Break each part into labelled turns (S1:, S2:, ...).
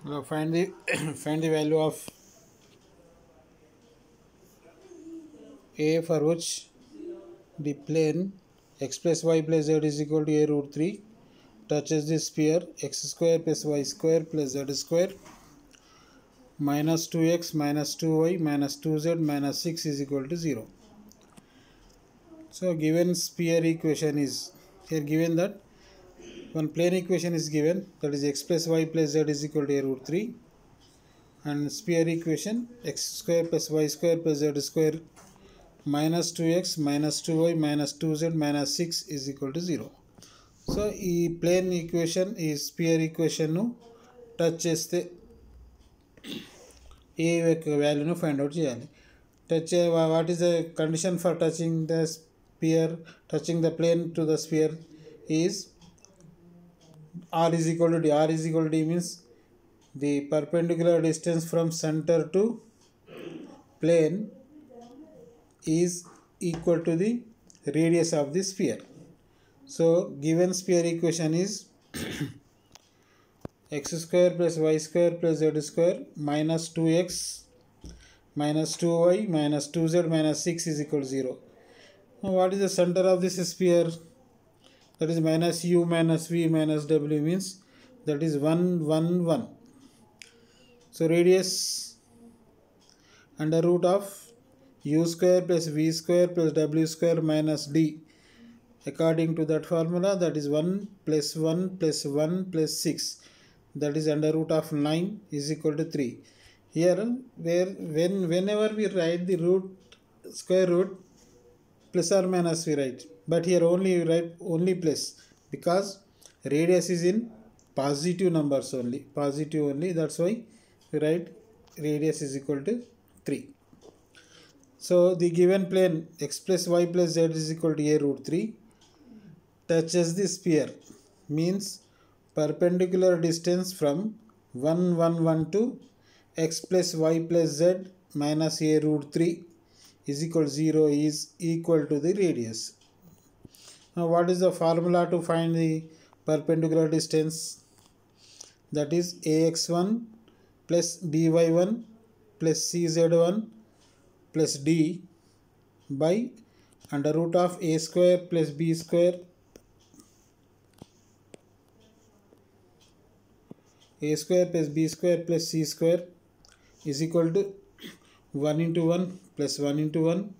S1: Now find the find the value of a for which the plane x plus y plus z is equal to a root 3 touches the sphere x square plus y square plus z square minus 2x minus 2y minus 2z minus 6 is equal to 0. So given sphere equation is here given that one plane equation is given, that is x plus y plus z is equal to a root 3, and sphere equation x square plus y square plus z square minus 2x minus 2y minus 2z minus 6 is equal to 0. So ఈ plane equation ఈ sphere ఈక్వేషన్ను touch చేస్తే A యొక్క వాల్యూను find out చేయాలి. Touch what is the condition for touching the sphere, touching the plane to the sphere is r is equal to d. R is equal to d means the perpendicular distance from center to plane is equal to the radius of the sphere. So given sphere equation is x square plus y square plus z square minus 2x minus 2y minus 2z minus 6 is equal to 0. Now what is the center of this sphere? That is minus u minus v minus w means that is 1 1 1. So radius under root of u square plus v square plus w square minus d, according to that formula, that is 1 plus 1 plus 1 plus 6, that is under root of 9 is equal to 3. Here whenever we write the root square root plus or minus we write, but here only we write only plus because radius is in positive numbers only, positive only, that's why we write radius is equal to 3. So the given plane x plus y plus z is equal to a root 3 touches the sphere means perpendicular distance from 1 1 1 to x plus y plus z minus a root 3 is equal to 0 is equal to the radius. Now what is the formula to find the perpendicular distance? That is ax1 plus by1 plus cz1 plus d by under root of a square plus b square, a square plus b square plus c square is equal to 1 into 1 plus 1 into 1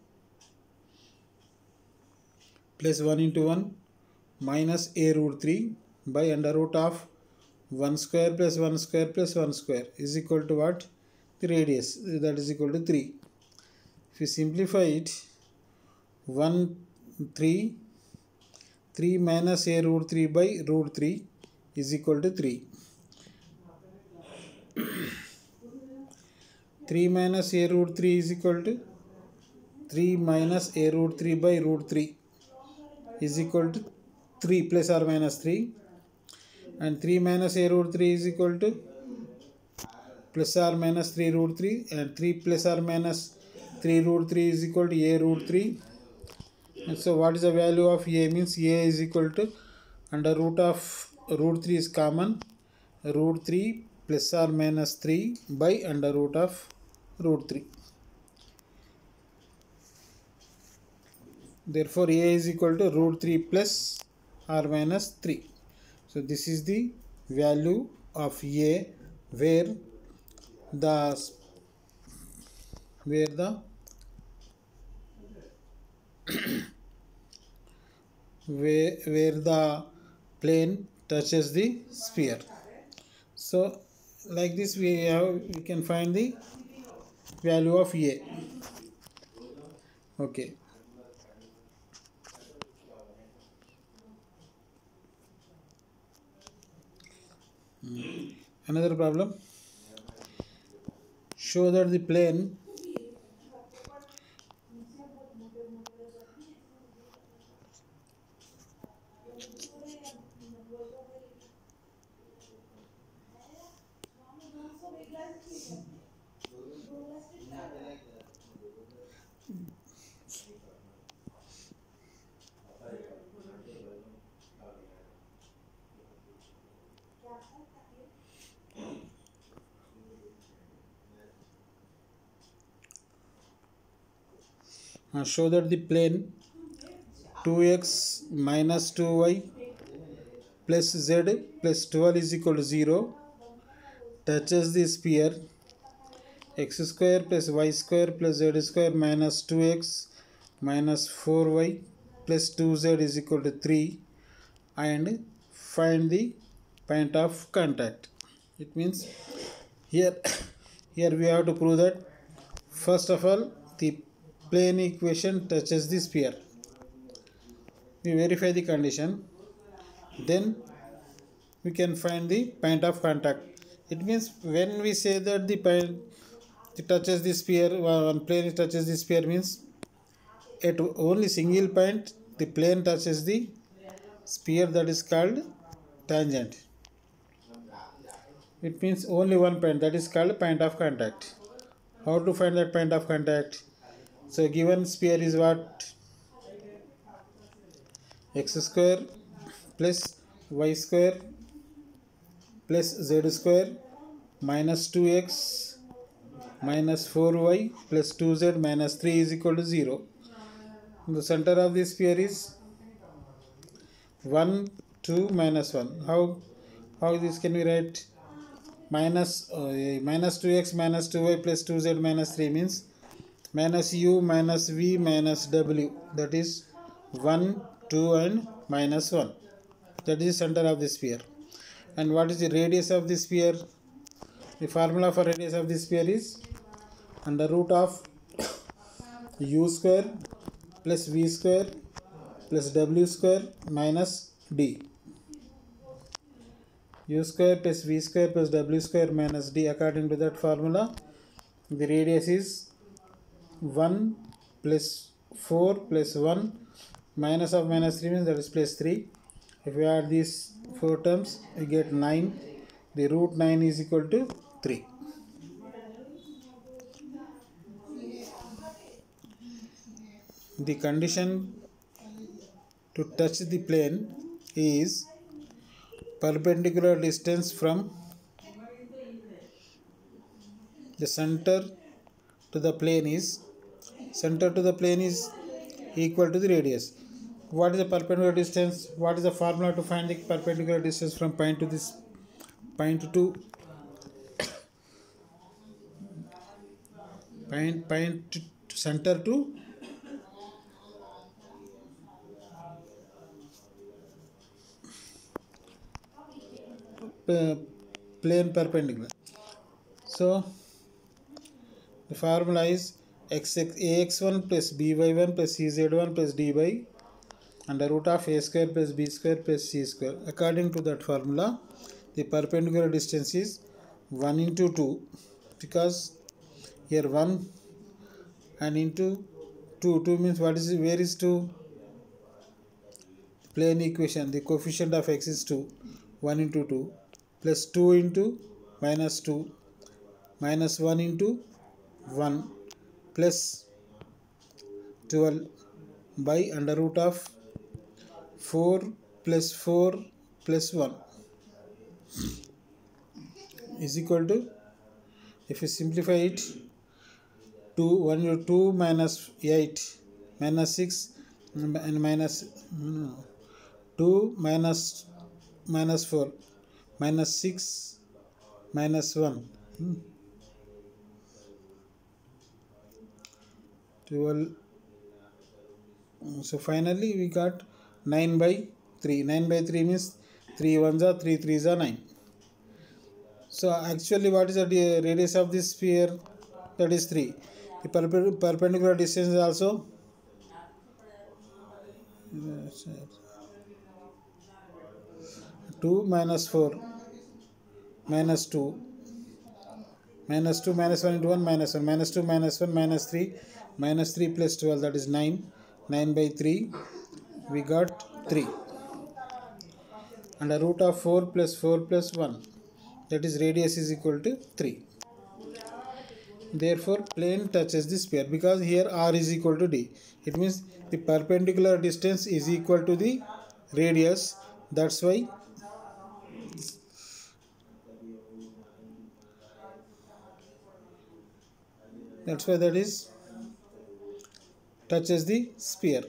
S1: plus 1 into 1 minus a root 3 by under root of 1 square plus 1 square plus 1 square is equal to what? The radius, that is equal to 3. If you simplify it, 1 3 3 minus a root 3 by root 3 is equal to 3. 3 minus a root 3 is equal to 3 minus a root 3 by root 3 is equal to 3 plus or minus 3, and 3 minus a root 3 is equal to plus or minus 3 root 3, and 3 plus or minus 3 root 3 is equal to a root 3. And so what is the value of a means a is equal to under root of root 3 is common, root 3 plus or minus 3 by under root of root 3. Therefore a is equal to root 3 plus or minus 3. So this is the value of a where the where the plane touches the sphere. So like this we can find the value of a. Okay. Another problem, show that the plane show that the plane 2x minus 2y plus z plus 12 is equal to 0 touches the sphere x square plus y square plus z square minus 2x minus 4y plus 2z is equal to 3 and find the point of contact. It means here here we have to prove that first of all the plane equation touches the sphere. We verify the condition, then we can find the point of contact. It means when we say that the point it touches the sphere, one plane touches the sphere means at only single point the plane touches the sphere, that is called tangent. It means only one point, that is called point of contact. How to find that point of contact? So given sphere is what? X square plus y square plus z square minus 2x minus 4y plus 2z minus 3 is equal to 0. The center of the sphere is 1, 2, minus 1. How this can be write? Minus 2x minus 2y plus 2z minus 3 means minus u minus v minus w, that is 1, 2 and minus 1. That is the center of the sphere. And what is the radius of the sphere? The formula for radius of the sphere is under root of u square plus v square plus w square minus d. U square plus v square plus w square minus d. According to that formula, the radius is 1 plus 4 plus 1 minus of minus 3 means that is plus 3. If we add these 4 terms, we get 9. The root 9 is equal to 3. The condition to touch the plane is perpendicular distance from the center to the plane is equal to the radius. What is the perpendicular distance? What is the formula to find the perpendicular distance from point to this point to center to plane perpendicular? So the formula is ax1 plus by1 plus cz1 plus d by under root of a square plus b square plus c square. According to that formula, the perpendicular distance is 1 into 2, because here 1 and into 2. 2 means what is, where is 2? Plane equation, the coefficient of x is 2. 1 into 2 plus 2 into minus 2 minus 1 into 1 plus 12 by under root of 4 plus 4 plus 1 is equal to, if you simplify it, 2 minus 8 minus 6 and minus 2 minus 4 minus 6 minus 1 12. So finally we got 9 by 3. 9 by 3 means 3 ones are 3 threes are 9. So actually what is the radius of this sphere? That is 3. The perpendicular distance is also 2 minus 4 minus 2 minus 2 minus 1 into 1 minus 1 minus 2 minus 1 minus 3 minus 3 plus 12, that is 9. 9 by 3 we got 3 and the root of 4 plus 4 plus 1, that is radius is equal to 3. Therefore plane touches the sphere, because here r is equal to d. It means the perpendicular distance is equal to the radius. That's why that is touches the sphere.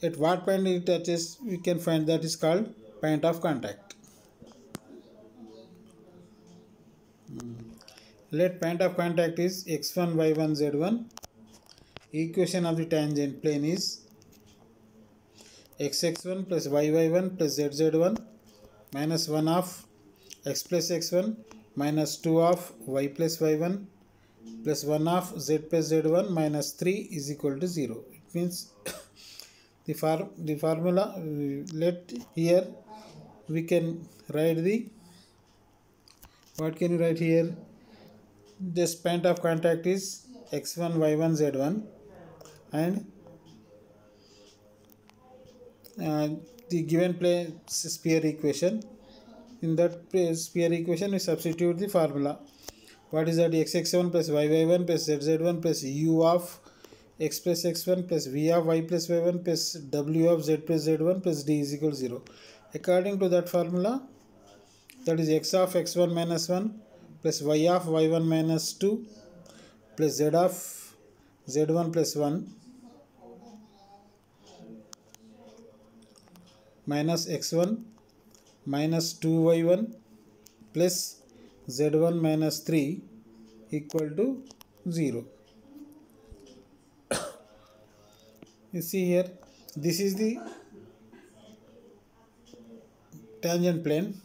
S1: At what point it touches, we can find that is called point of contact. Let point of contact is x1, y1, z1. Equation of the tangent plane is xx1 plus yy1 plus zz1 minus 1 of x plus x1 minus 2 of y plus y1 plus 1 of z plus z1 minus 3 is equal to 0. It means the formula, let here we can write the, what can you write here? This point of contact is x1, y1, z1, and the given plane sphere equation. In that sphere equation, we substitute the formula. What is that? xx1 plus yy1 plus zz1 plus u of x plus x1 plus v of y plus y1 plus w of z plus z1 plus d is equal to 0. According to that formula, that is x of x1 minus 1 plus y of y1 minus 2 plus z of z1 plus 1 minus x1 minus 2y1 plus z1 minus 3 equal to 0. You see here, this is the tangent plane,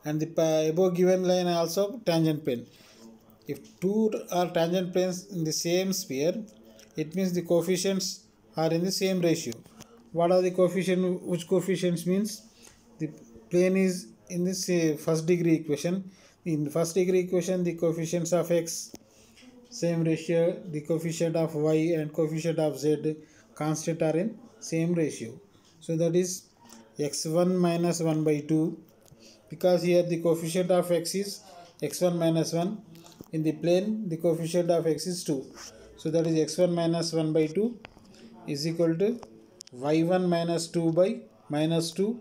S1: and the above given line also tangent plane. If two are tangent planes in the same sphere, it means the coefficients are in the same ratio. What are the coefficients? Which coefficients means the plane is in the first degree equation. In first degree equation, the coefficients of x same ratio, the coefficient of y and coefficient of z constant are in same ratio. So that is x1 minus 1 by 2, because here the coefficient of x is x1 minus 1. In the plane, the coefficient of x is 2. So that is x1 minus 1 by 2 is equal to y1 minus 2 by minus 2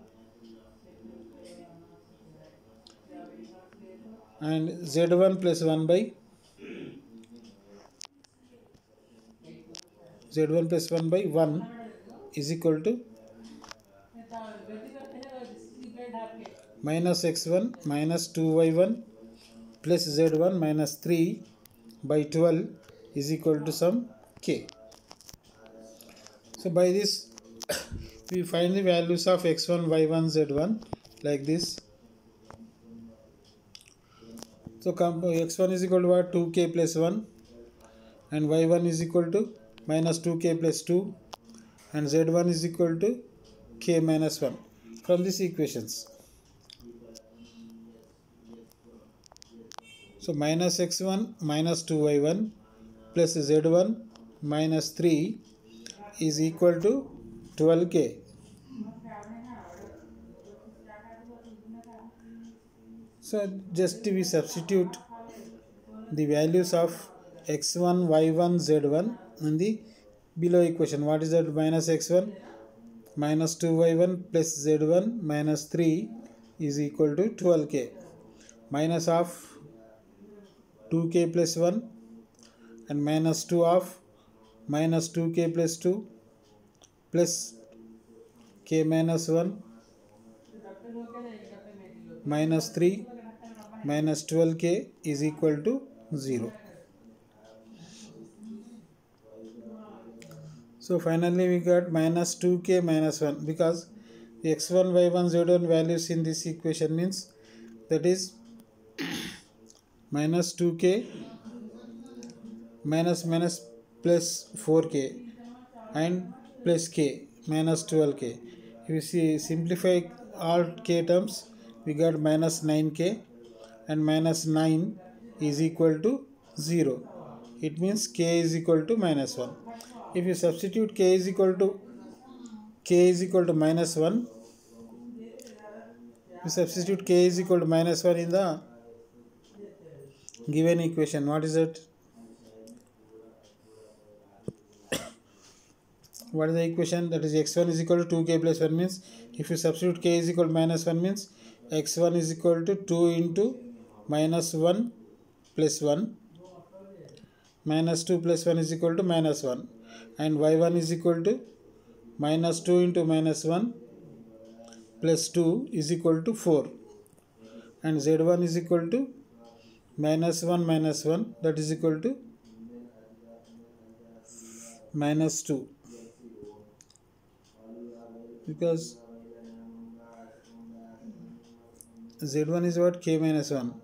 S1: and z1 plus 1 by z1 plus 1 by 1 is equal to minus x1 minus 2y1 plus z1 minus 3 by 12 is equal to some k. So by this we find the values of x1, y1, z1 like this. So x1 is equal to what? 2k plus 1, and y1 is equal to minus 2k plus 2, and z1 is equal to k minus 1 from these equations. So minus x1 minus 2y1 plus z1 minus 3 is equal to 12k. So just we substitute the values of x1, y1, z1 in the below equation. What is that? Minus x1 minus 2y1 plus z1 minus 3 is equal to 12k. Minus of 2k plus 1 and minus 2 of minus 2k plus 2 plus k minus 1 minus 3 minus 12k is equal to 0. So finally we got minus 2k minus 1, because x1, y1, z1 values in this equation means that is minus 2k minus plus 4k and plus k minus 12k. If you see simplify all k terms, we got minus 9k, and minus 9 is equal to 0. It means k is equal to minus 1. If you substitute k is equal to minus 1, you substitute k is equal to minus 1 in the given equation. What is it? What is the equation? That is x1 is equal to 2k plus 1 means, if you substitute k is equal to minus 1 means x1 is equal to 2 into minus 1 plus 1, minus 2 plus 1 is equal to minus 1. and y1 is equal to minus 2 into minus 1 plus 2 is equal to 4, and z1 is equal to minus 1 minus 1, that is equal to minus 2, because z1 is what? K minus 1.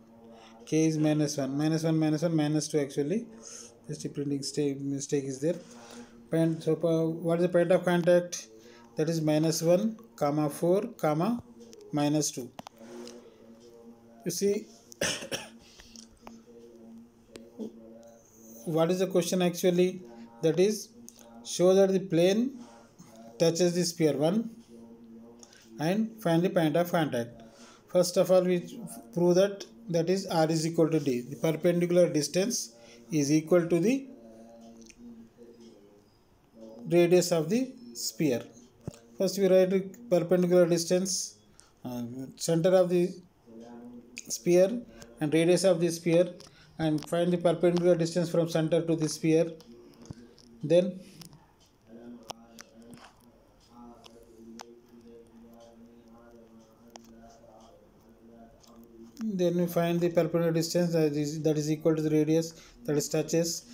S1: K is minus 1. Minus 1 minus 1 minus 2 actually. Just a printing mistake is there. So what is the point of contact? That is minus 1 comma 4 comma minus 2. You see, what is the question actually? That is, show that the plane touches the sphere 1 and find the point of contact. First of all, we prove that is r is equal to d. The perpendicular distance is equal to the radius of the sphere. First we write the perpendicular distance, center of the sphere and radius of the sphere, and find the perpendicular distance from center to the sphere. Then we find the perpendicular distance that is equal to the radius, that is touches.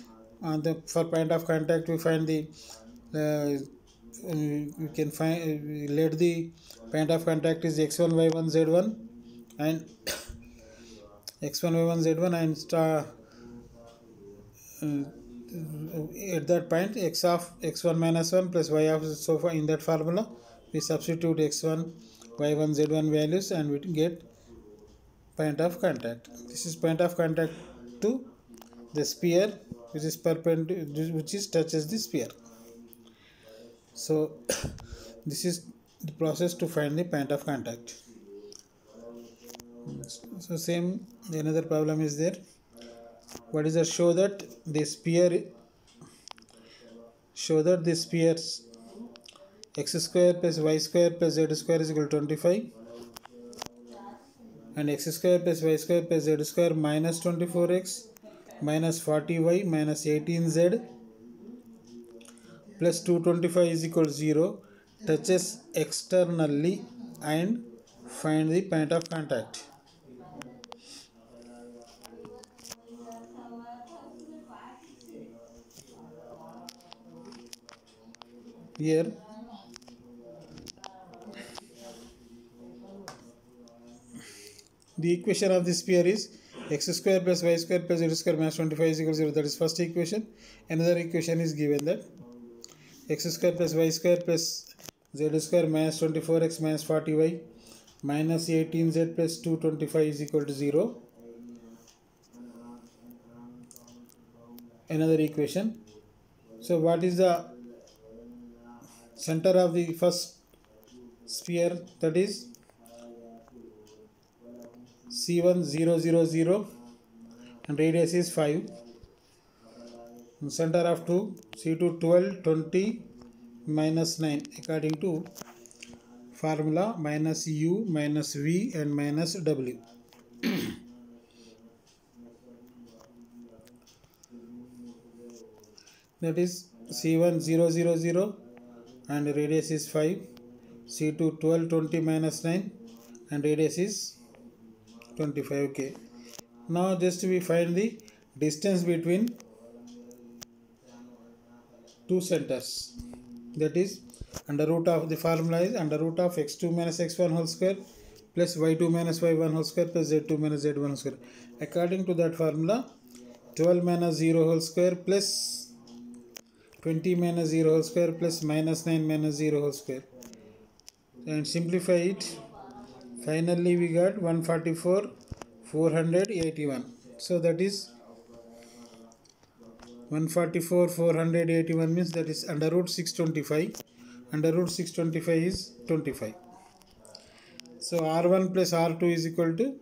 S1: And for point of contact we find the we can find let the point of contact is x1 y1 z1 and x1 y1 z1, and at that point x of x1 minus 1 plus y of, so far in that formula we substitute x1 y1 z1 values and we get point of contact. This is point of contact to the sphere which is perpendicular, which is touches the sphere. So this is the process to find the point of contact. So same, another problem is there. What is that? Show that the spheres x square plus y square plus z square is equal to 25, and x square plus y square plus z square minus 24x minus 40y minus 18z plus 225 is equal to 0 touches externally and find the point of contact. Here the equation of the sphere is x square plus y square plus z square minus 25 is equal to 0. That is first equation. Another equation is given that x square plus y square plus z square minus 24x minus 40y minus 18z plus 225 is equal to 0. Another equation. So what is the center of the first sphere? That is C1 0 0 0 and radius is 5. And center of 2 C2 12 20 minus 9 according to formula minus u minus v and minus w. That is C1 0 0 0 and radius is 5, C2 12 20 minus 9 and radius is 25. Okay, now just we find the distance between two centers. That is under root of, the formula is under root of x2 minus x1 whole square plus y2 minus y1 whole square plus z2 minus z1 whole square. According to that formula, 12 minus 0 whole square plus 20 minus 0 whole square plus minus 9 minus 0 whole square, and simplify it. Finally we got 144 481. So that is 144 481 means that is under root 625. Under root 625 is 25. So R1 plus R2 is equal to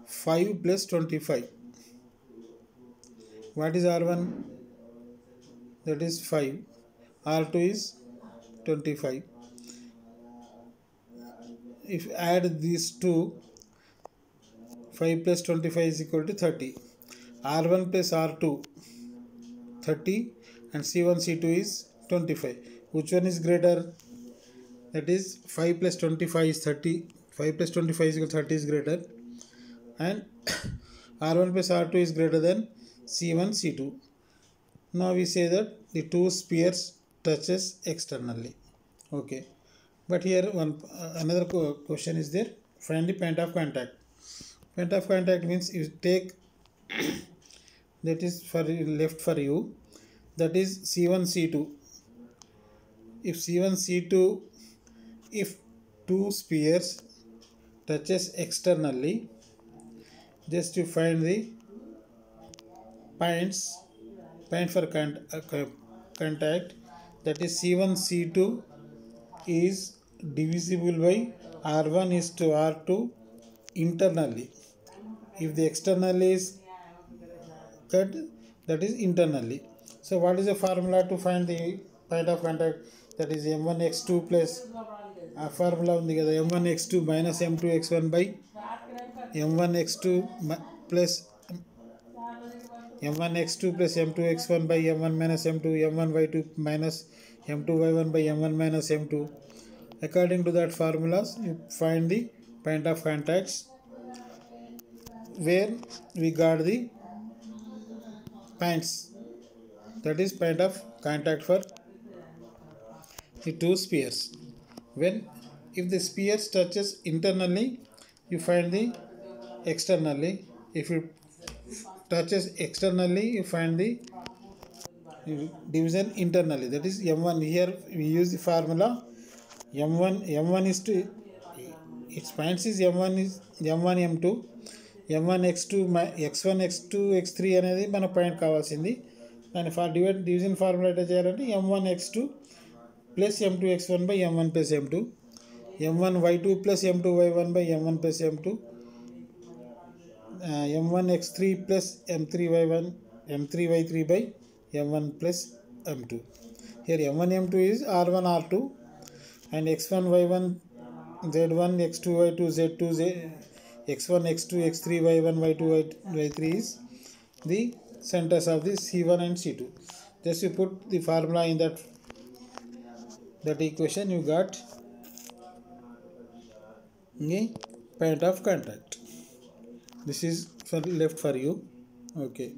S1: 5 plus 25. What is R1? That is 5. R2 is 25. If add these two, 5 plus 25 is equal to 30. R1 plus R2 30 and C1 C2 is 25. Which one is greater? That is 5 plus 25 is 30. 5 plus 25 is equal to 30 is greater, and R1 plus R2 is greater than C1 C2. Now we say that the two spheres touches externally. Okay, but here another question is there. Find the point of contact. Point of contact means you take that is for left for you, that is C1 C2. If C1 C2, if two spheres touches externally, just to find the point for contact, that is C1 C2 is divisible by R1 is to R2 internally. If the external is cut, that is internally. So what is the formula to find the point of contact? That is m1x2 plus formula undi kada, m1x2 minus m2x1 by m1x2 plus m1x2 plus m2x1 by m1 minus m2, m1y2 minus m2y1 by m1 minus m2. According to that formulas, you find the point of contacts where we got the points, that is point of contact for the two spheres. When if the spheres touches internally, you find the externally. If it touches externally, you find the division internally, that is m1. Here we use the formula m1 is to its points is m1 is m1 m2 m1 x2 x1 x2 x3 అనేది మన point కావాల్సింది. దాని division formula ఎట్లా చేయాలంటే m1 x2 plus m2 x1 by m1 plus m2, m1 y2 plus m2 y1 by m1 plus m2, m1 x3 plus m3 y1 m3 y3 by m1 plus m2. Here m1 m2 is r1 r2 and x1 y1 z1 x2 y2 z2 x1 x2 x3 y1 y2 y3 is the centers of the c1 and c2. Just you put the formula in that equation, you got the point of contact. This is for left for you. Okay.